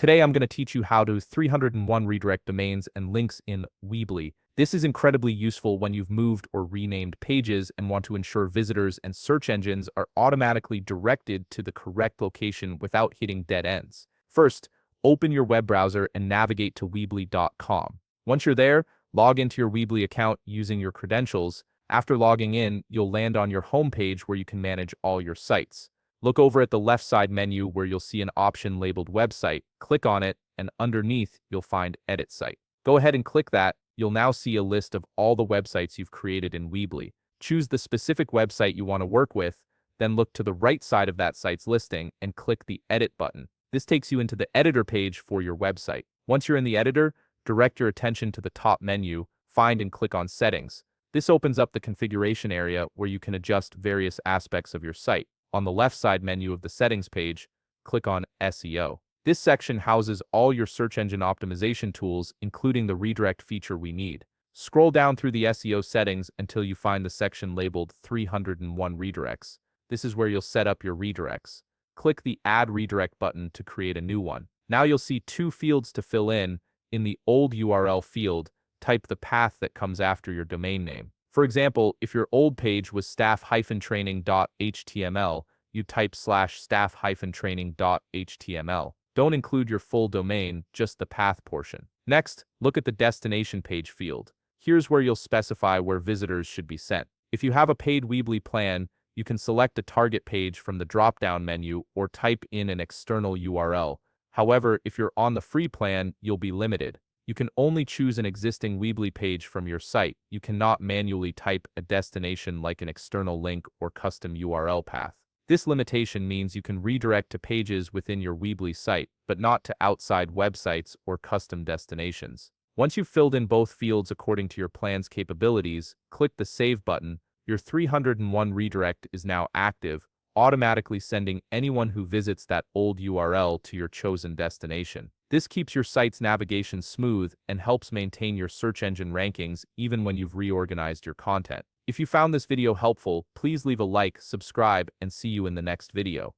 Today I'm going to teach you how to 301 redirect domains and links in Weebly. This is incredibly useful when you've moved or renamed pages and want to ensure visitors and search engines are automatically directed to the correct location without hitting dead ends. First, open your web browser and navigate to Weebly.com. Once you're there, log into your Weebly account using your credentials. After logging in, you'll land on your home page where you can manage all your sites. Look over at the left side menu where you'll see an option labeled Website. Click on it, and underneath you'll find Edit Site. Go ahead and click that. You'll now see a list of all the websites you've created in Weebly. Choose the specific website you want to work with, then look to the right side of that site's listing and click the Edit button. This takes you into the editor page for your website. Once you're in the editor, direct your attention to the top menu, find and click on Settings. This opens up the configuration area where you can adjust various aspects of your site. On the left side menu of the settings page, click on SEO. This section houses all your search engine optimization tools, including the redirect feature we need. Scroll down through the SEO settings until you find the section labeled 301 redirects. This is where you'll set up your redirects. Click the Add Redirect button to create a new one. Now you'll see two fields to fill in. In the old URL field, type the path that comes after your domain name. For example, if your old page was staff-training.html, you type /staff-training.html. Don't include your full domain, just the path portion. Next, look at the destination page field. Here's where you'll specify where visitors should be sent. If you have a paid Weebly plan, you can select a target page from the drop-down menu or type in an external URL. However, if you're on the free plan, you'll be limited. You can only choose an existing Weebly page from your site. You cannot manually type a destination like an external link or custom URL path. This limitation means you can redirect to pages within your Weebly site, but not to outside websites or custom destinations. Once you've filled in both fields according to your plan's capabilities, click the Save button. Your 301 redirect is now active, automatically sending anyone who visits that old URL to your chosen destination. This keeps your site's navigation smooth and helps maintain your search engine rankings even when you've reorganized your content. If you found this video helpful, please leave a like, subscribe, and see you in the next video.